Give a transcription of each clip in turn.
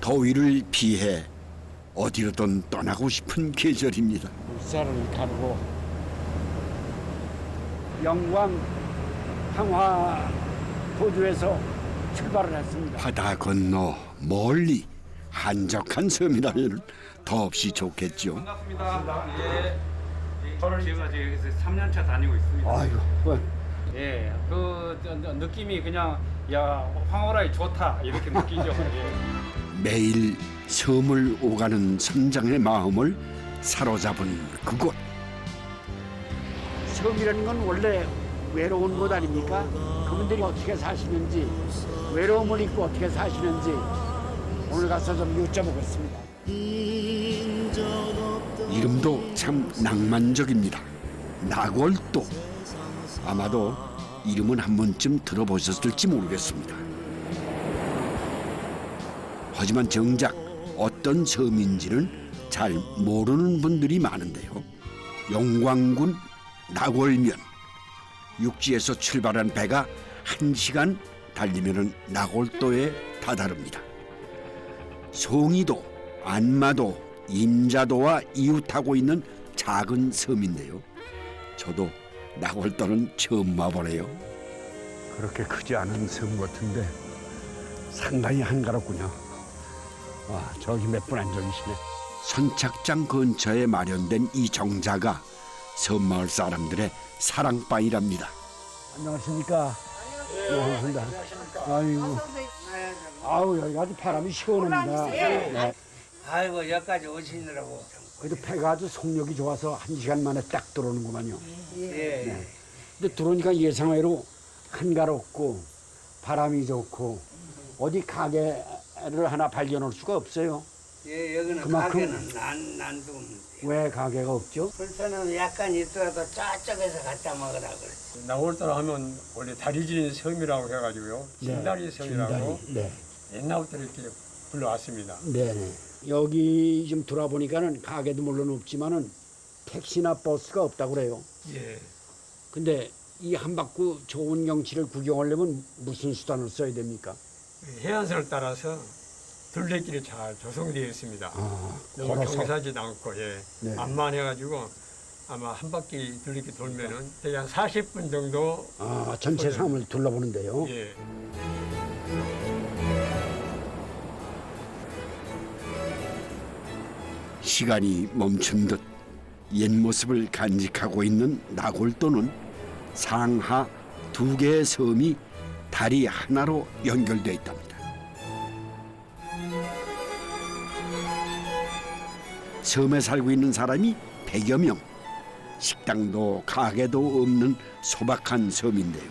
더위를 피해 어디로든 떠나고 싶은 계절입니다. 울산을 가르고 영광 항화 도주에서 출발을 했습니다. 바다 건너 멀리 한적한 섬이라면 더없이 좋겠죠. 반갑습니다. 예. 저는 제가 여기서 3년차 다니고 있습니다. 아이고, 예. 느낌이 그냥 야 황홀하게 좋다 이렇게 느끼죠. 예. 매일 섬을 오가는 선장의 마음을 사로잡은 그곳. 섬이라는 건 원래 외로운 곳 아닙니까? 그분들이 어떻게 사시는지, 외로움을 잊고 어떻게 사시는지 오늘 가서 좀 여쭤보겠습니다. 이름도 참 낭만적입니다. 나골도. 아마도 이름은 한 번쯤 들어보셨을지 모르겠습니다. 하지만 정작 어떤 섬인지는 잘 모르는 분들이 많은데요. 영광군 나골면. 육지에서 출발한 배가 1시간 달리면 나골도에 다다릅니다. 송이도, 안마도, 임자도와 이웃하고 있는 작은 섬인데요. 저도 나골도는 처음 와보네요. 그렇게 크지 않은 섬 같은데 상당히 한가롭군요. 와, 저기 몇 분 앉아계시네. 선착장 근처에 마련된 이 정자가 섬마을 사람들의 사랑방이랍니다. 안녕하십니까? 안녕하십니까? 아이고, 아우 여기 아주 바람이 시원합니다. 네. 아이고 여기까지 오시느라고. 그래도 배가 아주 속력이 좋아서 1시간 만에 딱 들어오는구만요. 예. 근데 들어오니까 예상외로 한가롭고 바람이 좋고 어디 가게를 하나 발견할 수가 없어요. 예, 여기는 그만큼- 가게는 난동. 왜 가게가 없죠? 불편은 약간 있더라도 저쪽에서 갖다 먹으라 그래. 나골도라 하면 원래 다리진 섬이라고 해가지고요. 진다리 섬이라고 진다리. 네. 옛날부터 이렇게 불러왔습니다. 네네. 여기 좀 돌아보니까는 가게도 물론 없지만은 택시나 버스가 없다고 그래요. 예. 근데 이 한바퀴 좋은 경치를 구경하려면 무슨 수단을 써야 됩니까? 해안선을 따라서 둘레길이 잘 조성되어 있습니다. 너무 걸어서? 경사지도 않고 예. 네. 만만해가지고 아마 한 바퀴 둘레길 돌면은 대략 한 40분 정도 전체 섬을 둘러보는데요. 예. 시간이 멈춘 듯 옛 모습을 간직하고 있는 나골도는 상하 2개의 섬이 다리 하나로 연결되어 있답니다. 섬에 살고 있는 사람이 100여 명. 식당도 가게도 없는 소박한 섬인데요.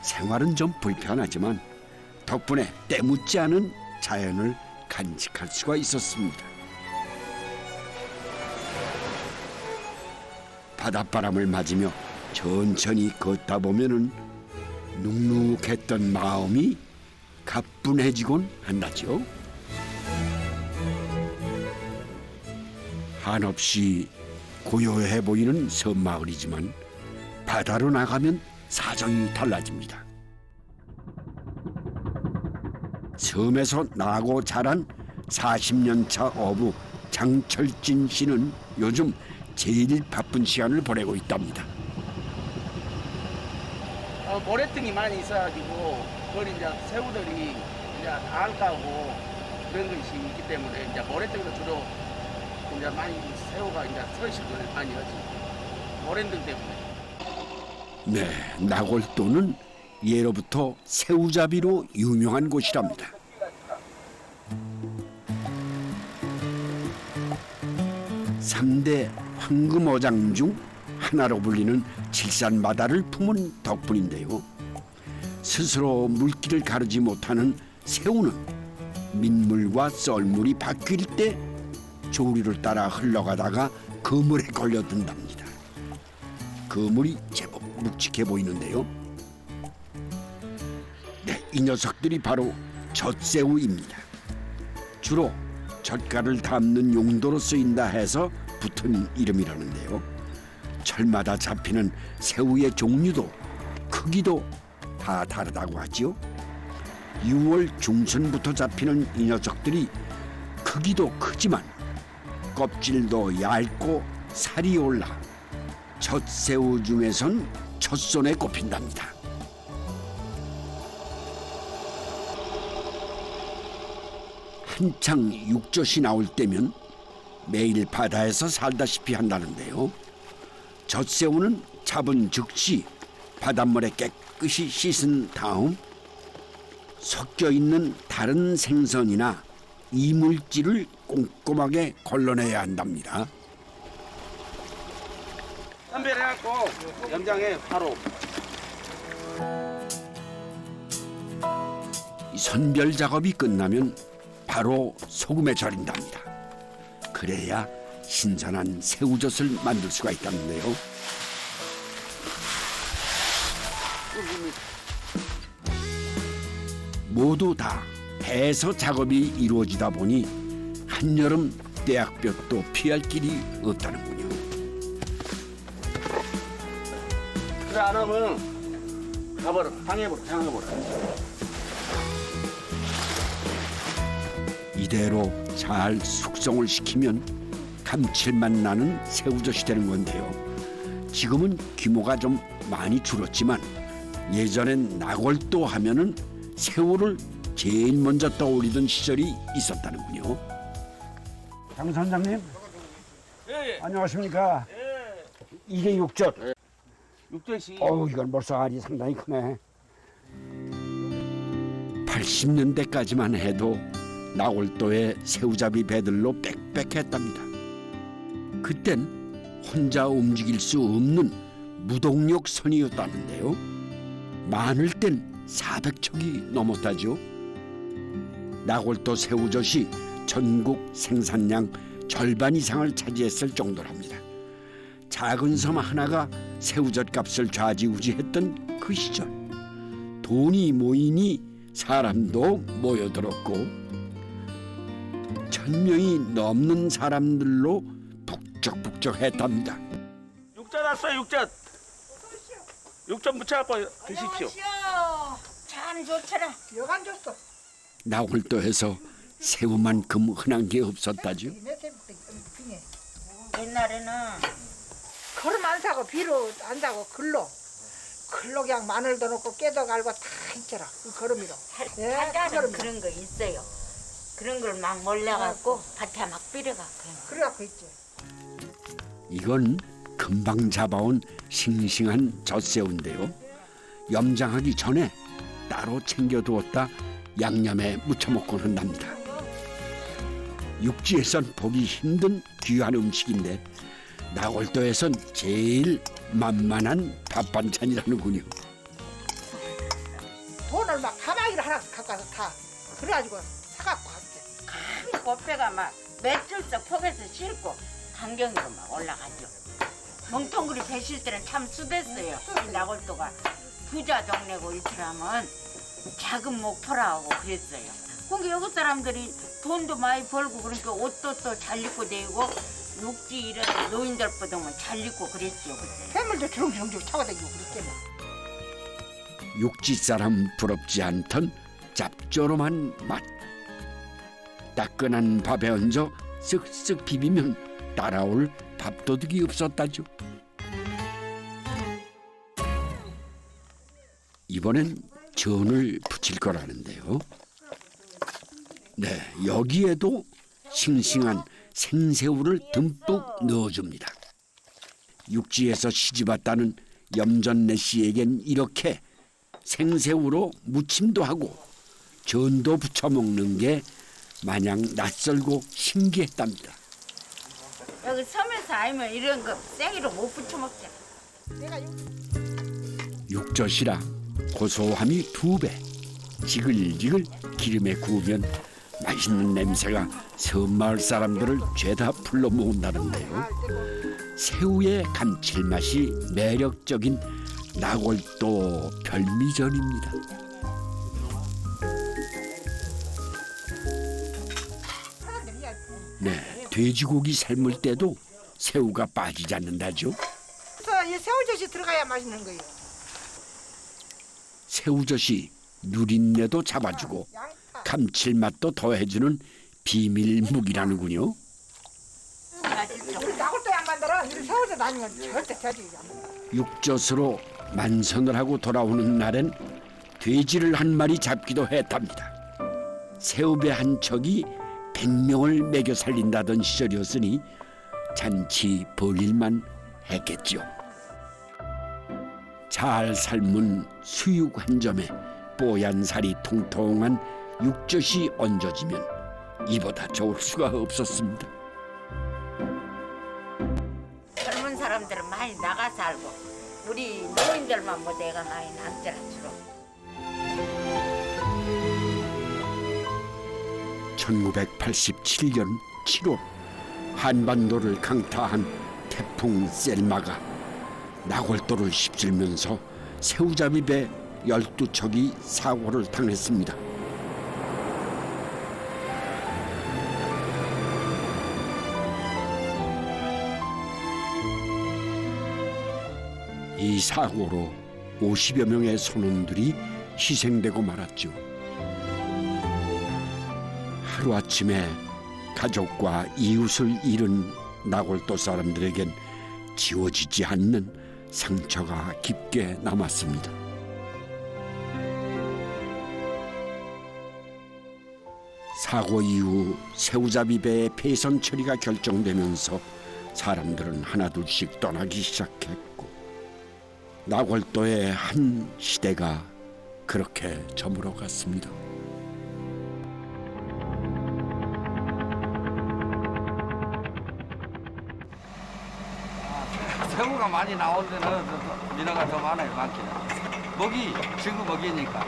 생활은 좀 불편하지만 덕분에 때묻지 않은 자연을 간직할 수가 있었습니다. 바닷바람을 맞으며 천천히 걷다 보면은 눅눅했던 마음이 가뿐해지곤 한다죠. 한없이 고요해 보이는 섬마을이지만 바다로 나가면 사정이 달라집니다. 섬에서 나고 자란 40년 차 어부 장철진 씨는 요즘 제일 바쁜 시간을 보내고 있답니다. 모래등이 많이 있어가지고 그걸 이제 새우들이 이제 알 까고 그런 것이 있기 때문에 이제 모래등으로 주로 이제 많이 새우가 이제 서식을 많이 하지 모래등 때문에. 네, 나골도는 예로부터 새우잡이로 유명한 곳이랍니다. 삼대 황금어장 중 하나로 불리는 칠산바다를 품은 덕분인데요. 스스로 물길을 가르지 못하는 새우는 민물과 썰물이 바뀔 때 조류를 따라 흘러가다가 그물에 걸려든답니다. 그물이 제법 묵직해 보이는데요. 네, 이 녀석들이 바로 젖새우입니다. 주로 젓갈을 담는 용도로 쓰인다 해서 붙은 이름이라는데요. 철마다 잡히는 새우의 종류도 크기도 다 다르다고 하지요. 6월 중순부터 잡히는 이 녀석들이 크기도 크지만 껍질도 얇고 살이 올라 젖새우 중에선 첫손에 꼽힌답니다. 한창 육젓이 나올 때면 매일 바다에서 살다시피 한다는데요. 젖새우는 잡은 즉시 바닷물에 깨끗이 씻은 다음 섞여 있는 다른 생선이나 이물질을 꼼꼼하게 걸러내야 한답니다. 선별해갖고 염장해 바로. 이 선별 작업이 끝나면 바로 소금에 절인답니다. 그래야 신선한 새우젓을 만들 수가 있다는데요. 모두 다 배에서 작업이 이루어지다 보니 한여름 떼약볕도 피할 길이 없다는군요. 그래 안 하면 가버려. 당해버려. 이대로 잘 숙성을 시키면 감칠맛 나는 새우젓이 되는 건데요. 지금은 규모가 좀 많이 줄었지만 예전엔 낙월도 하면은 새우를 제일 먼저 떠올리던 시절이 있었다는군요. 장 선장님, 예. 안녕하십니까? 이게 육젓. 육젓이 어우, 이건 벌써 알이 상당히 크네. 80년대까지만 해도 나골도의 새우잡이 배들로 빽빽했답니다. 그땐 혼자 움직일 수 없는 무동력 선이었다는데요. 많을 땐 400척이 넘었다죠. 나골도 새우젓이 전국 생산량 절반 이상을 차지했을 정도랍니다. 작은 섬 하나가 새우젓 값을 좌지우지했던 그 시절, 돈이 모이니 사람도 모여들었고 1000명이 넘는 사람들로 북적북적했답니다. 육젓 왔어요. 육젓 무쳐갖고 드십시오. 참 좋더라. 여간 줬어. 나골도에서 새우만큼 흔한 게 없었다죠. 옛날에는 걸음 안 사고 비로 안 사고 글로 그냥 마늘도 넣고 깨도 갈고 다 있더라. 그 걸음이로. 한자는 그런 거 있어요. 그런 걸 막 몰라갖고 밭에 막 비려갖고. 그래갖고 있지. 이건 금방 잡아온 싱싱한 젖새우인데요. 염장하기 전에 따로 챙겨두었다 양념에 무쳐 먹곤 한답니다. 육지에선 보기 힘든 귀한 음식인데 나골도에선 제일 만만한 밥 반찬이라는군요. 돈을 막 가마귀를 하나 갖고 와서 타. 그래가지고 사갖고 갈게. 큰 곱배가 막 맷줄석 폭에서 싣고 강경으로 막 올라가죠. 멍텅구리 배실 때는 참 수됐어요. 이 나골도가 부자 동네고 이처라면 작은 목포라고 그랬어요. 그러니까 여기 사람들이 돈도 많이 벌고 그러니까 옷도 또 잘 입고 다니고 육지 이런 노인들 보다면 잘 입고 그랬죠 그때. 해물도 주렁주렁 차고 다니고 그랬겠네. 육지 사람 부럽지 않던 짭조름한 맛. 따끈한 밥에 얹어 쓱쓱 비비면 따라올 밥도둑이 없었다죠. 이번엔 전을 부칠 거라는데요. 네, 여기에도 싱싱한 생새우를 듬뿍 넣어줍니다. 육지에서 시집왔다는 염전내 씨에겐 이렇게 생새우로 무침도 하고 전도 부쳐 먹는 게 마냥 낯설고 신기했답니다. 여기 섬에서 알면 이런 거 생이로 못 부쳐 먹잖아. 육젓이라 고소함이 2배, 지글지글 기름에 구우면 맛있는 냄새가 섬마을 사람들을 죄다 불러 모은다는데요. 새우의 감칠맛이 매력적인 나골도 별미전입니다. 네, 돼지고기 삶을 때도 새우가 빠지지 않는다죠. 그래서 이 새우젓이 들어가야 맛있는 거예요. 새우젓이 누린내도 잡아주고 감칠맛도 더해주는 비밀 무기라는군요. 우리 나골도 안 만들어. 이리 세워서 다니면 절대 돼지가 안 만들어. 육젓으로 만선을 하고 돌아오는 날엔 돼지를 한 마리 잡기도 했답니다. 새우배 한 척이 100명을 먹여 살린다던 시절이었으니 잔치 벌일만 했겠지요. 잘 삶은 수육 한 점에 뽀얀 살이 통통한 육젓이 얹어지면 이보다 좋을 수가 없었습니다. 젊은 사람들은 많이 나가 살고 우리 노인들만 뭐 내가 많이 남더라 주로. 1987년 7월 한반도를 강타한 태풍 셀마가 나골도를 휩쓸면서 새우잡이 배 12척이 사고를 당했습니다. 이 사고로 50여 명의 선원들이 희생되고 말았죠. 하루아침에 가족과 이웃을 잃은 나골도 사람들에겐 지워지지 않는 상처가 깊게 남았습니다. 사고 이후 새우잡이 배의 폐선 처리가 결정되면서 사람들은 하나둘씩 떠나기 시작했고 나골도의 한 시대가 그렇게 저물어갔습니다. 새우가 많이 나올 때는 민어가 더 많아요, 많기는. 먹이, 지금 먹이니까.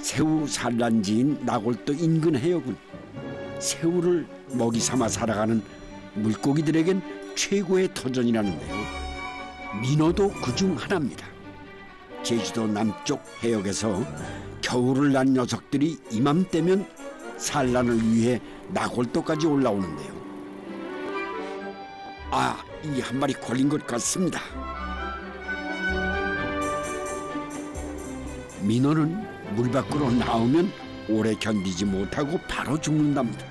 새우 산란지인 나골도 인근 해역은 새우를 먹이 삼아 살아가는 물고기들에겐 최고의 터전이라는데요. 민어도 그중 하나입니다. 제주도 남쪽 해역에서 겨울을 난 녀석들이 이맘때면 산란을 위해 나골도까지 올라오는데요. 이 한 마리 걸린 것 같습니다. 민어는 물 밖으로 나오면 오래 견디지 못하고 바로 죽는답니다.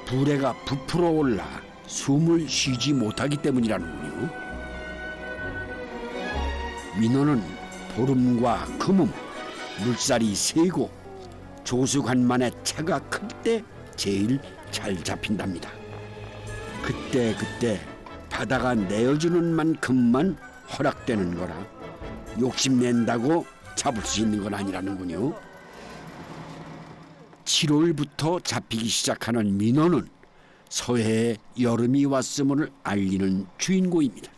부레가 부풀어 올라 숨을 쉬지 못하기 때문이라는군요. 민어는 보름과 금음, 물살이 세고 조수간만에 차가 클 때 제일 잘 잡힌답니다. 그때 바다가 내어주는 만큼만 허락되는 거라 욕심낸다고 잡을 수 있는 건 아니라는군요. 7월부터 잡히기 시작하는 민어는 서해에 여름이 왔음을 알리는 주인공입니다.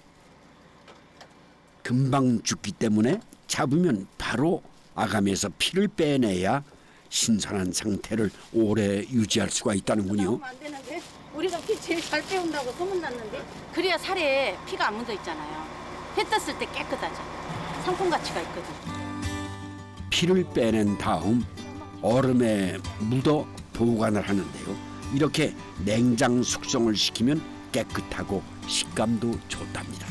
금방 죽기 때문에 잡으면 바로 아가미에서 피를 빼내야 신선한 상태를 오래 유지할 수가 있다는군요. 안 되는데 우리가 피 제일 잘 빼온다고 소문났는데 그래야 살에 피가 안 묻어 있잖아요. 해 떴을 때 깨끗하죠. 상품 가치가 있거든. 피를 빼낸 다음 얼음에 묻어 보관을 하는데요. 이렇게 냉장 숙성을 시키면 깨끗하고 식감도 좋답니다.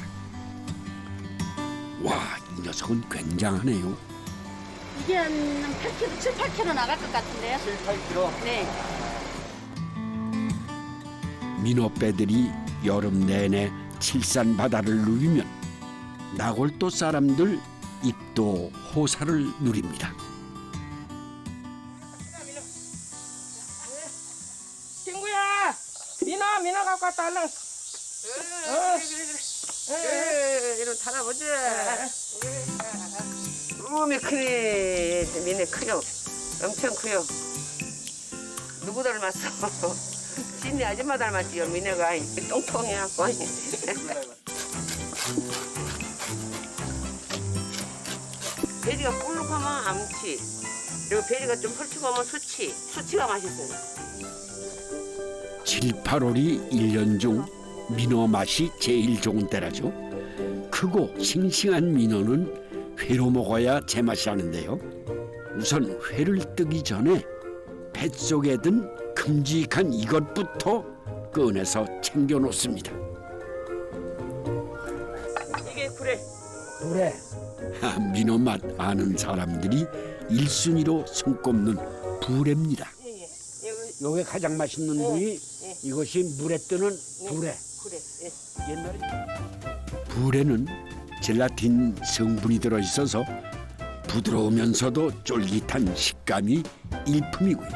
와, 이 녀석은 굉장하네요. 이게 한 8kg, 7, 8kg 나갈 것 같은데요? 7, 8kg? 네. 민어배들이 여름 내내 칠산 바다를 누비면 나골도 사람들 입도 호사를 누립니다. 친구야, 민어 갖고 왔다 얼른. 이런 할아버지. 몸이 크네. 민네 크요. 엄청 크요. 누구 닮았어? 진네 아줌마 닮았지요. 민네가 똥통해갖고. 베리가 볼록하면 암치. 그리고 베리가 좀 펄치고 하면 수치. 수치가 맛있어요. 7, 8월이 1년 중 민어 맛이 제일 좋은 때라죠. 크고 싱싱한 민어는 회로 먹어야 제맛이라는데요. 우선 회를 뜨기 전에 뱃속에 든 큼직한 이것부터 꺼내서 챙겨 놓습니다. 이게 그래. 불에 민어 맛 아는 사람들이 1순위로 손꼽는 부래입니다. 요게 가장 맛있는 부위. 이것이 물에 뜨는 부래. 그래. 옛날에 부래는 젤라틴 성분이 들어있어서 부드러우면서도 쫄깃한 식감이 일품이고요.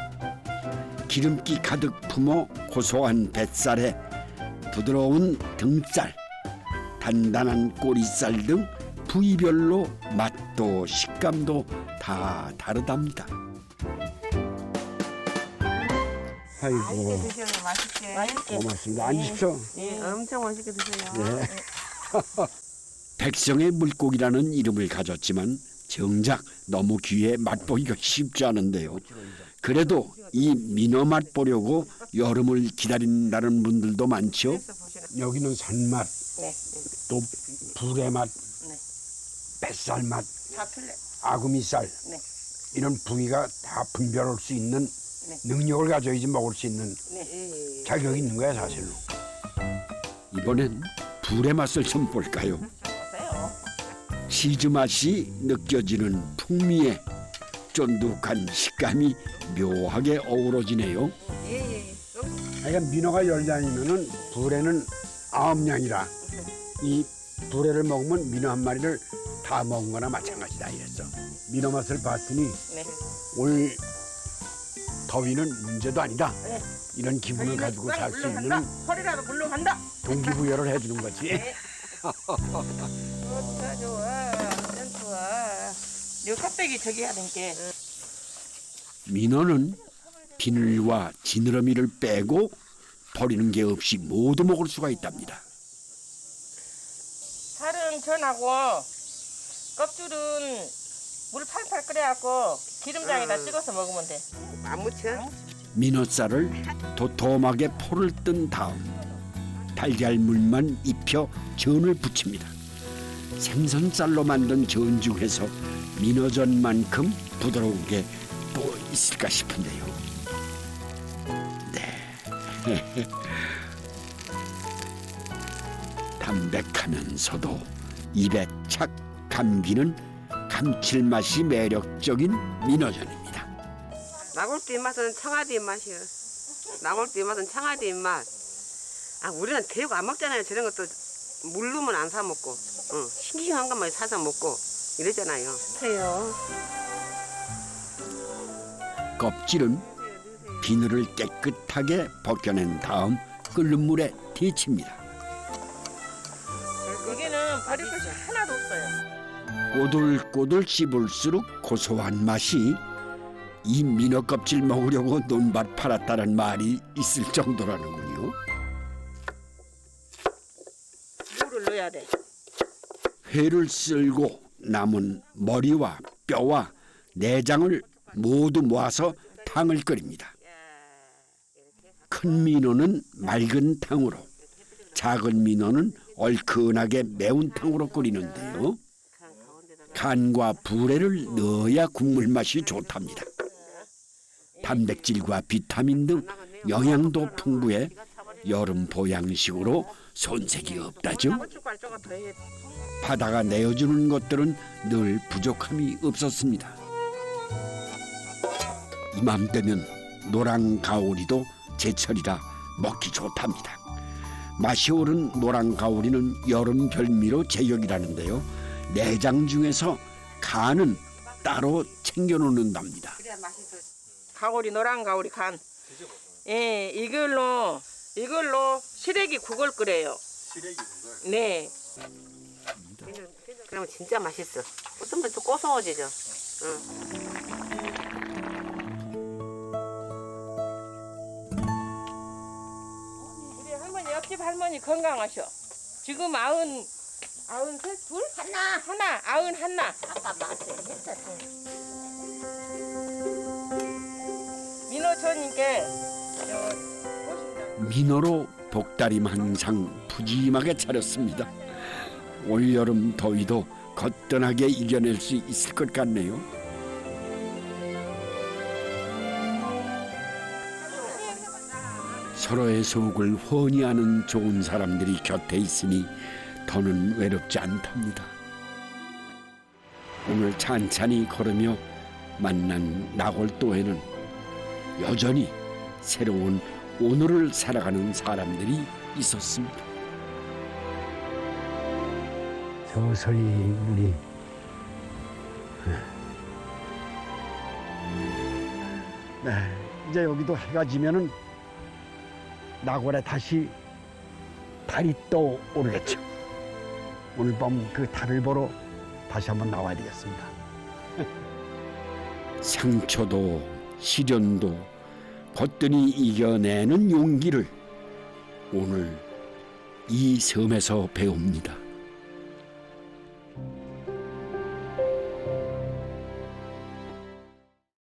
기름기 가득 품어 고소한 뱃살에 부드러운 등살, 단단한 꼬리살 등 부위별로 맛도 식감도 다 다르답니다. 아이고 드셔요. 맛있게. 고맙습니다. 앉으십시오. 예, 엄청 맛있게 드세요. 예. 백성의 물고기라는 이름을 가졌지만 정작 너무 귀해 맛보기가 쉽지 않은데요. 그래도 이 민어 맛 보려고 여름을 기다린다는 분들도 많죠. 여기는 산맛, 네. 또 부래맛, 네. 뱃살맛, 다 틀려. 아구미살 네. 이런 부위가 다 분별할 수 있는 네. 능력을 가져야지 먹을 수 있는 네. 자격이 있는 거야 사실로. 이번엔 불의 맛을 좀 볼까요? 보세요. 치즈 맛이 느껴지는 풍미에 쫀득한 식감이 묘하게 어우러지네요. 예. 그러니까 민어가 10량이면은 부래는 9량이라 이 부래를 먹으면 민어 한 마리를 다 먹은 거나 마찬가지다 이랬어. 민어 맛을 봤으니 네. 올 더위는 문제도 아니다. 네. 이런 기분을 가지고 살 수 있는 허리라도 물러간다. 동기부여를 해주는 거지. 좋다 좋아. 완전 좋아. 요 껍데기 저기 하는 게. 민어는 비늘과 지느러미를 빼고 버리는 게 없이 모두 먹을 수가 있답니다. 살은 전하고 껍질은 물 팔팔 끓여갖고 기름장에다 찍어서 먹으면 돼. 안 묻혀? 민어살을 도톰하게 포를 뜬 다음 달걀물만 입혀 전을 부칩니다. 생선살로 만든 전 중에서 민어전만큼 부드러운 게 또 있을까 싶은데요. 네. 담백하면서도 입에 착 감기는 감칠맛이 매력적인 민어전입니다. 나골도 입맛은 청아도 입맛이요. 나골도 입맛은 청아도 입맛. 아 우리는 대고 안 먹잖아요. 저런 것도 물르면 안 사 먹고, 싱싱한 것만 사서 먹고 이러잖아요. 해요. 껍질은 비늘을 깨끗하게 벗겨낸 다음 끓는 물에 데칩니다. 여기는 버릴 것이 하나도 없어요. 꼬들꼬들 씹을수록 고소한 맛이 이 민어 껍질 먹으려고 논밭 팔았다는 말이 있을 정도라는군요. 물을 넣어야 돼. 회를 썰고 남은 머리와 뼈와 내장을 모두 모아서 탕을 끓입니다. 큰 민어는 맑은 탕으로, 작은 민어는 얼큰하게 매운 탕으로 끓이는데요. 간과 부래를 넣어야 국물 맛이 좋답니다. 단백질과 비타민 등 영양도 풍부해 여름 보양식으로 손색이 없다죠. 바다가 내어주는 것들은 늘 부족함이 없었습니다. 이맘때면 노랑가오리도 제철이라 먹기 좋답니다. 맛이 오른 노랑가오리는 여름 별미로 제격이라는데요. 내장 중에서 간은 따로 챙겨놓는답니다. 가오리 노란 가오리 간. 예, 이걸로 시래기 국을 끓여요. 시래기 국을? 네. 그러면 진짜 맛있어. 어떤 건 또 고소해지죠. 우리 할머니 옆집 할머니 건강하셔. 지금 93, 둘? 하나, 91. 아까 맞아. 민어촌님께 민어로 복다림 항상 푸짐하게 차렸습니다. 올여름 더위도 거뜬하게 이겨낼 수 있을 것 같네요. 서로의 속을 훤히 아는 좋은 사람들이 곁에 있으니 더는 외롭지 않답니다. 오늘 찬찬히 걸으며 만난 나골도에는 여전히 새로운 오늘을 살아가는 사람들이 있었습니다. 서서히 우리 네, 이제 여기도 해가 지면은 나골에 다시 달이 또 오르겠죠. 오늘 밤 그 달을 보러 다시 한번 나와야 되겠습니다. 상처도 시련도 거뜬히 이겨내는 용기를 오늘 이 섬에서 배웁니다.